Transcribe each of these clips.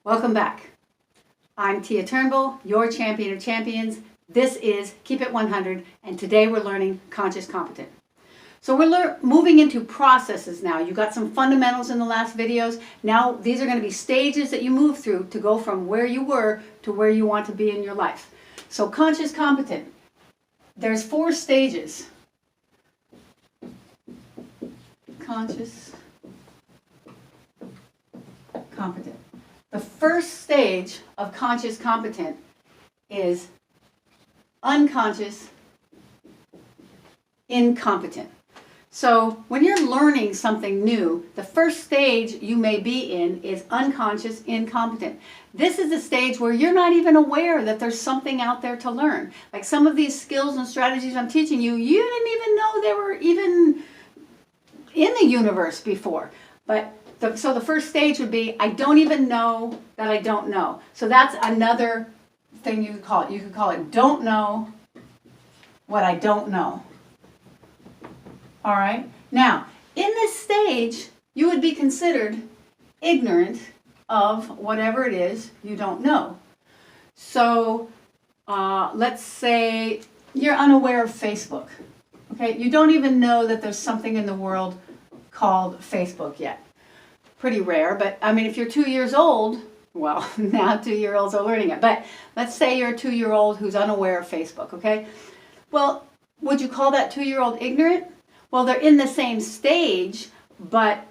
Welcome back. I'm Tia Turnbull, your champion of champions. This is Keep It 100, and today we're learning Conscious Competent. So we're moving into processes now. You got some fundamentals in the last videos. Now these are going to be stages that you move through to go from where you were to where you want to be in your life. So Conscious Competent. There's 4 stages. Conscious Competent. The first stage of Conscious Competent is unconscious incompetent. So when you're learning something new, the first stage you may be in is unconscious incompetent. This is the stage where you're not even aware that there's something out there to learn. Like some of these skills and strategies I'm teaching you, you didn't even know they were even in the universe before. But so the first stage would be, I don't even know that I don't know. So that's another thing you could call it. You could call it, don't know what I don't know. All right? Now, in this stage, you would be considered ignorant of whatever it is you don't know. So let's say you're unaware of Facebook. Okay? You don't even know that there's something in the world called Facebook yet. Pretty rare, but I mean, if you're 2 years old, well, now 2-year-olds are learning it, but let's say you're a 2-year-old who's unaware of Facebook, okay? Well, would you call that 2-year-old ignorant? Well, they're in the same stage, but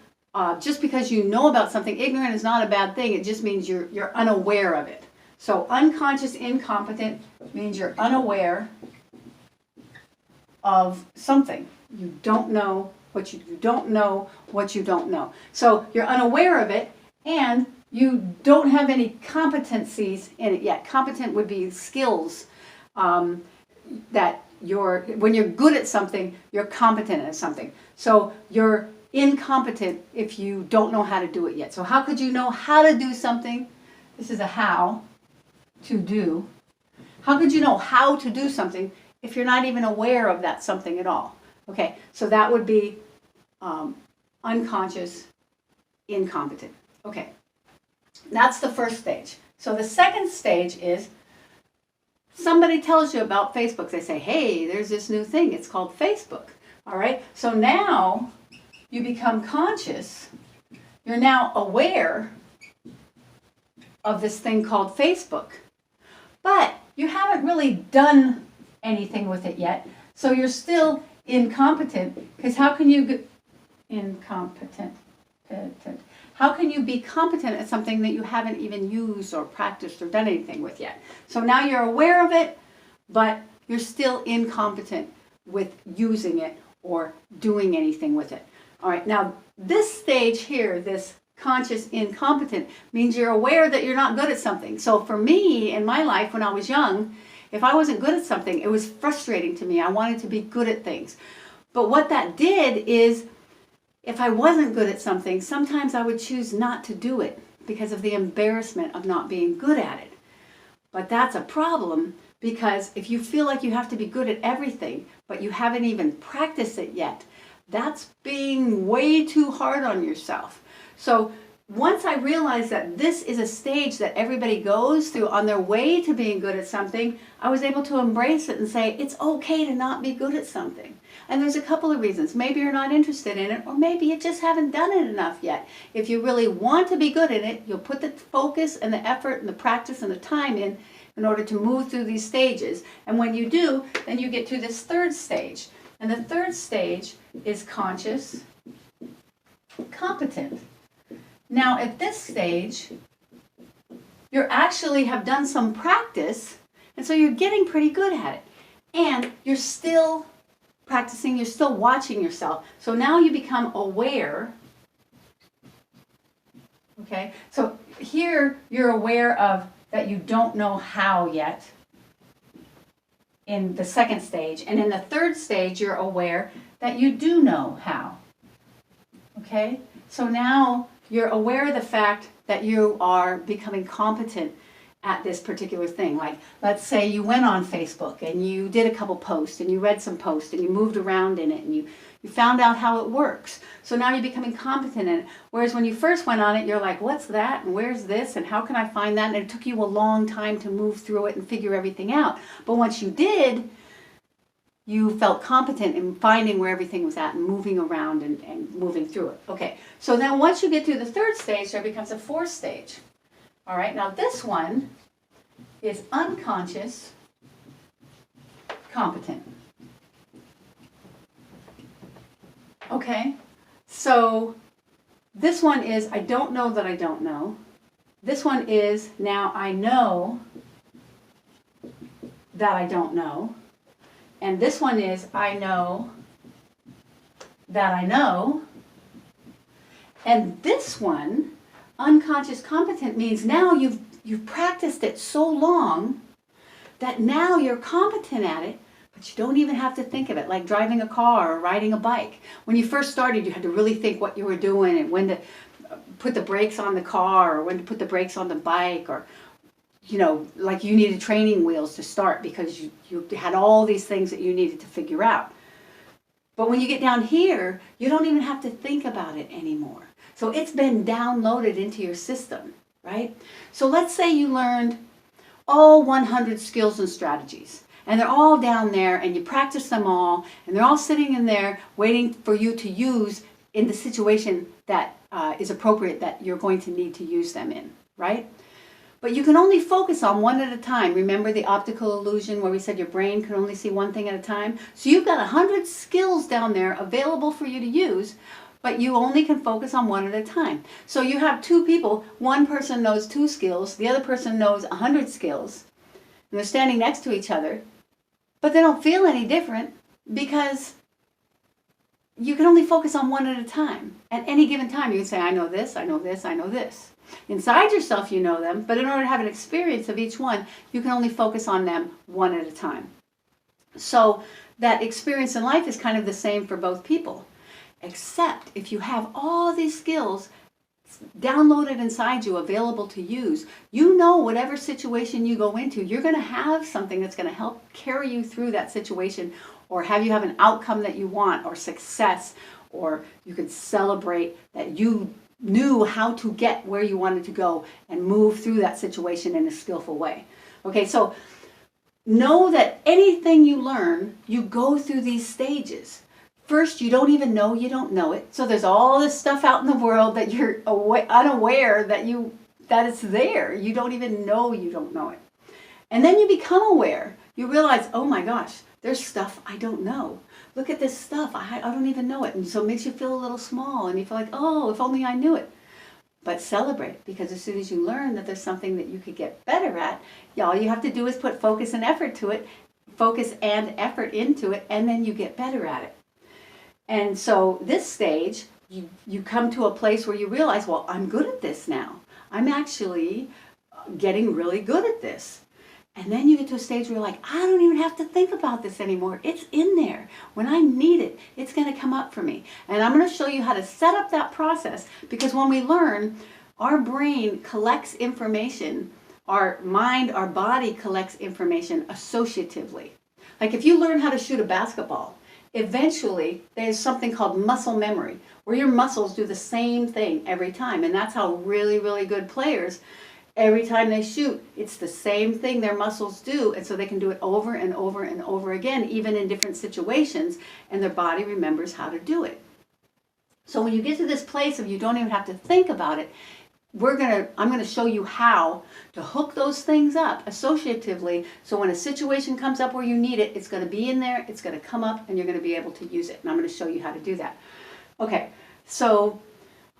just because you know about something, ignorant is not a bad thing. It just means you're unaware of it. So unconscious incompetent means you're unaware of something. You don't know what you don't know what you don't know. So you're unaware of it, and you don't have any competencies in it yet. Competent would be skills that when you're good at something, you're competent at something. So you're incompetent if you don't know how to do it yet. So how could you know how to do something? This is a how to do. How could you know how to do something if you're not even aware of that something at all? Okay, so that would be unconscious incompetent. Okay, that's the first stage. So the second stage is somebody tells you about Facebook. They say, hey, there's this new thing. It's called Facebook. All right, so now you become conscious. You're now aware of this thing called Facebook. But you haven't really done anything with it yet. So you're still incompetent, because how can you how can you be competent at something that you haven't even used or practiced or done anything with yet? So now you're aware of it, but you're still incompetent with using it or doing anything with it. All right, now this stage here, this conscious incompetent, means you're aware that you're not good at something. So for me, in my life when I was young, if I wasn't good at something, it was frustrating to me. I wanted to be good at things. But what that did is, if I wasn't good at something, sometimes I would choose not to do it because of the embarrassment of not being good at it. But that's a problem, because if you feel like you have to be good at everything, but you haven't even practiced it yet, that's being way too hard on yourself. So once I realized that this is a stage that everybody goes through on their way to being good at something, I was able to embrace it and say, it's okay to not be good at something. And there's a couple of reasons. Maybe you're not interested in it, or maybe you just haven't done it enough yet. If you really want to be good at it, you'll put the focus and the effort and the practice and the time in order to move through these stages. And when you do, then you get to this third stage. And the third stage is conscious competent. Now at this stage, you actually have done some practice, and so you're getting pretty good at it. And you're still practicing, you're still watching yourself. So now you become aware. Okay, so here you're aware of that you don't know how yet in the second stage. And in the third stage, you're aware that you do know how. Okay, so now you're aware of the fact that you are becoming competent at this particular thing. Like, let's say you went on Facebook and you did a couple posts and you read some posts and you moved around in it and you found out how it works. So now you're becoming competent in it. Whereas when you first went on it, you're like, what's that? And where's this? And how can I find that? And it took you a long time to move through it and figure everything out. But once you did, you felt competent in finding where everything was at and moving around and moving through it. Okay, so then once you get through the third stage, there becomes a fourth stage. All right, now this one is unconscious competent. Okay, so this one is I don't know that I don't know. This one is now I know that I don't know. And this one is I know that I know. And this one, unconscious competent, means now you've practiced it so long that now you're competent at it, but you don't even have to think of it, like driving a car or riding a bike. When you first started, you had to really think what you were doing and when to put the brakes on the car or when to put the brakes on the bike, or you know, like you needed training wheels to start because you had all these things that you needed to figure out. But when you get down here, you don't even have to think about it anymore. So it's been downloaded into your system, right? So let's say you learned all 100 skills and strategies, and they're all down there, and you practice them all, and they're all sitting in there waiting for you to use in the situation that is appropriate that you're going to need to use them in, right? But you can only focus on one at a time. Remember the optical illusion where we said your brain can only see one thing at a time? So you've got 100 skills down there available for you to use, but you only can focus on one at a time. So you have two people, one person knows 2 skills, the other person knows 100 skills, and they're standing next to each other, but they don't feel any different because you can only focus on one at a time. At any given time, you can say, I know this, I know this, I know this. Inside yourself, you know them, but in order to have an experience of each one, you can only focus on them one at a time. So that experience in life is kind of the same for both people, except if you have all these skills downloaded inside you, available to use, you know whatever situation you go into, you're going to have something that's going to help carry you through that situation, or have you have an outcome that you want, or success, or you can celebrate that you knew how to get where you wanted to go and move through that situation in a skillful way. Okay, so know that anything you learn, you go through these stages. First, you don't even know you don't know it. So there's all this stuff out in the world that you're unaware that it's there. You don't even know you don't know it. And then you become aware. You realize, oh my gosh, there's stuff I don't know. Look at this stuff, I don't even know it. And so it makes you feel a little small and you feel like, oh, if only I knew it. But celebrate it, because as soon as you learn that there's something that you could get better at, all you have to do is put focus and effort to it, focus and effort into it, and then you get better at it. And so this stage, you come to a place where you realize, well, I'm good at this now. I'm actually getting really good at this. And then you get to a stage where you're like, I don't even have to think about this anymore. It's in there. When I need it, it's going to come up for me. And I'm going to show you how to set up that process, because when we learn, our brain collects information, our mind, our body collects information associatively. Like if you learn how to shoot a basketball, eventually there's something called muscle memory, where your muscles do the same thing every time. And that's how really, really good players, every time they shoot, it's the same thing their muscles do, and so they can do it over and over and over again, even in different situations, and their body remembers how to do it. So when you get to this place of you don't even have to think about it, I'm going to show you how to hook those things up associatively, so when a situation comes up where you need it, it's going to be in there, it's going to come up, and you're going to be able to use it. And I'm going to show you how to do that. Okay, so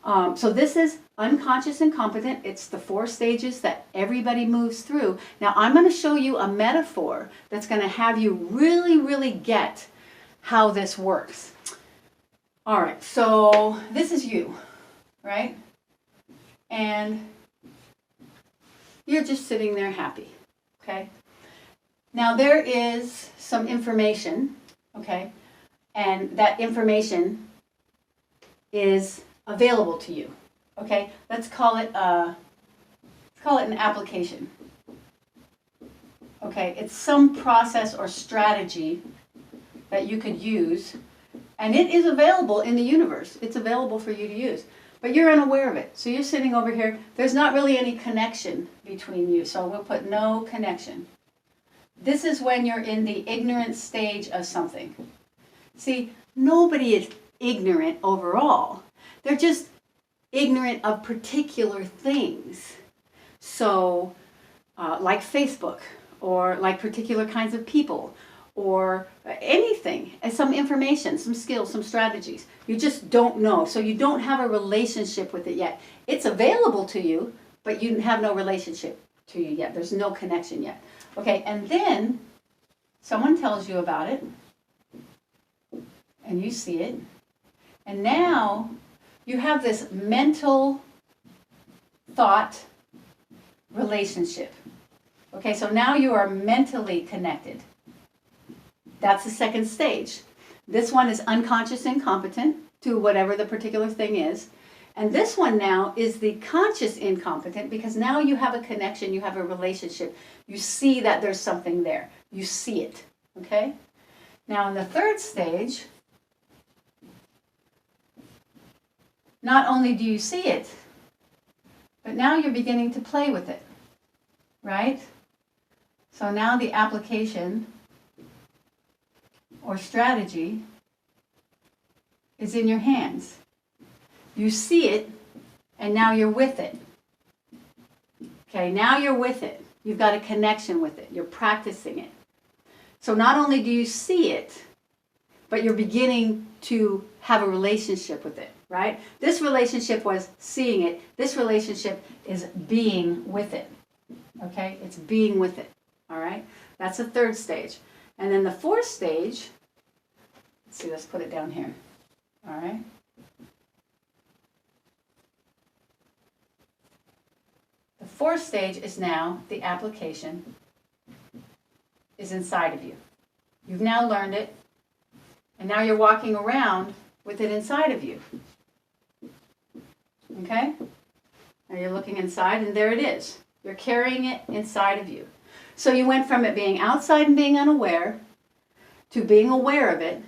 this is unconscious and competent. It's the 4 stages that everybody moves through. Now I'm going to show you a metaphor that's going to have you really, really get how this works. All right, so this is you, right? And you're just sitting there happy, okay? Now there is some information, okay? And that information is available to you. Okay, let's call it an application. Okay, it's some process or strategy that you could use And it is available in the universe. It's available for you to use. But you're unaware of it. So you're sitting over here. There's not really any connection between you. So we'll put no connection. This is when you're in the ignorant stage of something. See, nobody is ignorant overall. They're just ignorant of particular things. So, like Facebook, or like particular kinds of people, or anything, some information, some skills, some strategies. You just don't know. So you don't have a relationship with it yet. It's available to you, but you have no relationship to you yet. There's no connection yet. Okay, and then someone tells you about it, and you see it, and now you have this mental thought relationship. Okay, so now you are mentally connected. That's the second stage. This one is unconscious incompetent to whatever the particular thing is. And this one now is the conscious incompetent, because now you have a connection, you have a relationship. You see that there's something there. You see it. Okay? Now in the third stage, not only do you see it, but now you're beginning to play with it. Right? So now the application or strategy is in your hands. You see it, and now you're with it. Okay, now you're with it. You've got a connection with it. You're practicing it. So not only do you see it, but you're beginning to have a relationship with it, right? This relationship was seeing it. This relationship is being with it. Okay, it's being with it. All right, that's the third stage. And then the fourth stage, let's see, let's put it down here. All right. The fourth stage is now the application is inside of you. You've now learned it, and now you're walking around with it inside of you. Okay? Now you're looking inside, and there it is. You're carrying it inside of you. So you went from it being outside and being unaware, to being aware of it,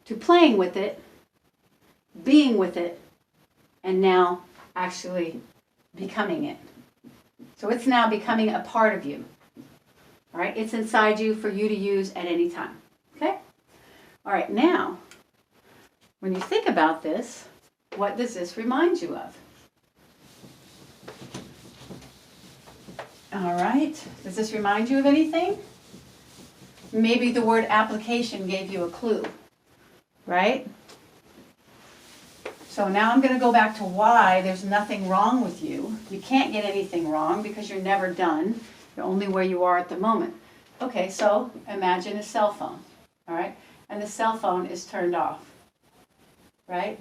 to playing with it, being with it, and now actually becoming it. So it's now becoming a part of you. All right, it's inside you for you to use at any time. Okay? All right, now, when you think about this, what does this remind you of? All right, does this remind you of anything? Maybe the word application gave you a clue, right? So now I'm going to go back to why there's nothing wrong with you. You can't get anything wrong because you're never done. You're only where you are at the moment. Okay, so imagine a cell phone, all right? And the cell phone is turned off, right?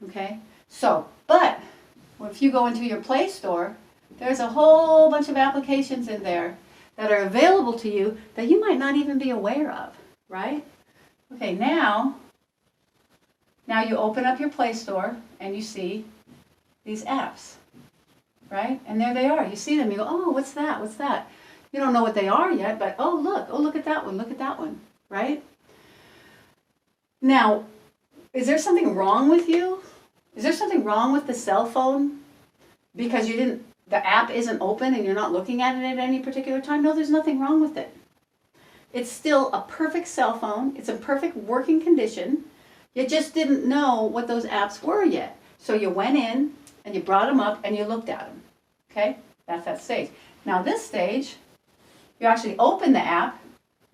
Okay, so, but if you go into your Play Store, there's a whole bunch of applications in there that are available to you that you might not even be aware of, right? Okay, now you open up your Play Store and you see these apps, right? And there they are. You see them, you go, oh, what's that? What's that? You don't know what they are yet, but oh, look at that one, right? Now, is there something wrong with you? Is there something wrong with the cell phone because the app isn't open and you're not looking at it at any particular time? No, there's nothing wrong with it. It's still a perfect cell phone. It's in perfect working condition. You just didn't know what those apps were yet. So you went in and you brought them up and you looked at them. Okay? That's that stage. Now this stage, you actually open the app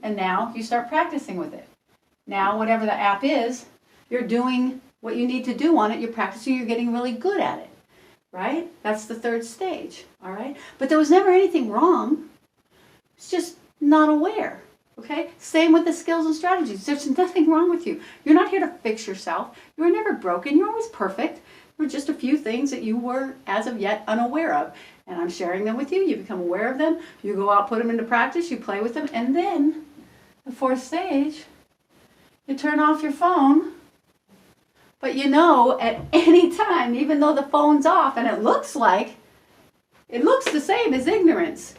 and now you start practicing with it. Now whatever the app is, you're doing what you need to do on it. You're practicing. You're getting really good at it. Right? That's the third stage. All right? But there was never anything wrong. It's just not aware. Okay? Same with the skills and strategies. There's nothing wrong with you. You're not here to fix yourself. You were never broken. You're always perfect. There were just a few things that you were, as of yet, unaware of. And I'm sharing them with you. You become aware of them. You go out, put them into practice. You play with them. And then, the fourth stage, you turn off your phone. But you know, at any time, even though the phone's off and it looks the same as ignorance.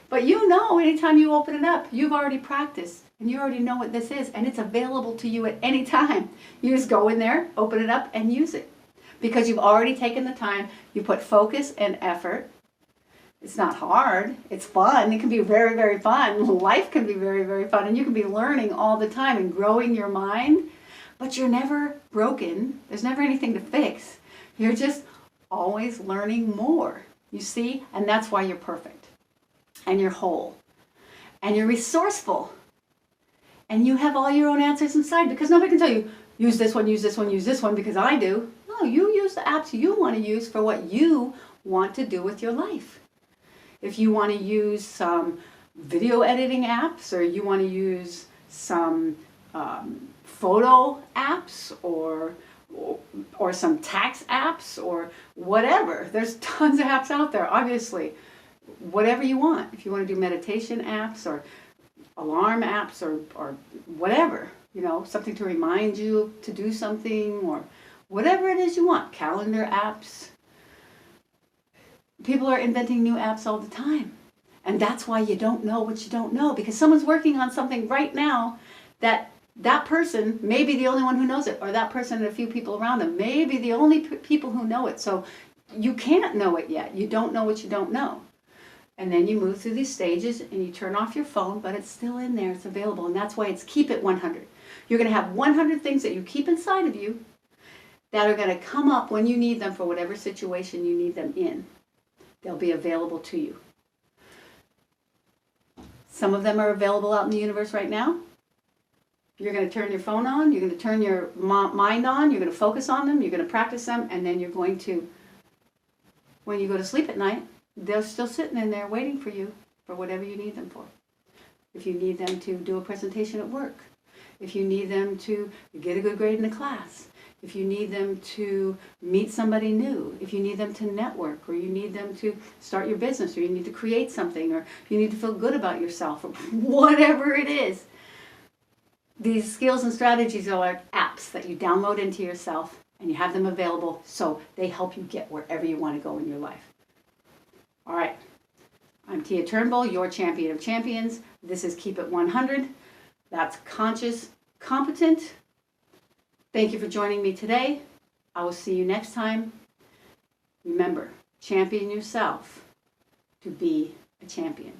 But you know, anytime you open it up, you've already practiced And you already know what this is, and it's available to you at any time. You just go in there, open it up, and use it. Because you've already taken the time, you put focus and effort. It's not hard, it's fun. It can be very, very fun. Life can be very, very fun, and you can be learning all the time and growing your mind, but you're never broken. There's never anything to fix. You're just always learning more, you see? And that's why you're perfect, and you're whole, and you're resourceful. And you have all your own answers inside, because nobody can tell you, use this one, use this one, use this one, because I do. No, you use the apps you want to use for what you want to do with your life. If you want to use some video editing apps, or you want to use some photo apps, or some tax apps, or whatever. There's tons of apps out there, obviously. Whatever you want. If you want to do meditation apps, or alarm apps, or whatever, you know, something to remind you to do something, or whatever it is you want, calendar apps. People are inventing new apps all the time. And that's why you don't know what you don't know, because someone's working on something right now that person may be the only one who knows it, or that person and a few people around them may be the only people who know it. So you can't know it yet. You don't know what you don't know. And then you move through these stages and you turn off your phone, but it's still in there, it's available. And that's why it's keep it 100. You're going to have 100 things that you keep inside of you that are going to come up when you need them for whatever situation you need them in. They'll be available to you. Some of them are available out in the universe right now. You're going to turn your phone on, you're going to turn your mind on, you're going to focus on them, you're going to practice them, and then you're going to, when you go to sleep at night, they're still sitting in there waiting for you for whatever you need them for. If you need them to do a presentation at work, if you need them to get a good grade in a class, if you need them to meet somebody new, if you need them to network, or you need them to start your business, or you need to create something, or you need to feel good about yourself, or whatever it is. These skills and strategies are like apps that you download into yourself, and you have them available so they help you get wherever you want to go in your life. All right, I'm Tia Turnbull, your champion of champions. This is Keep It 100. That's conscious, competent. Thank you for joining me today. I will see you next time. Remember, champion yourself to be a champion.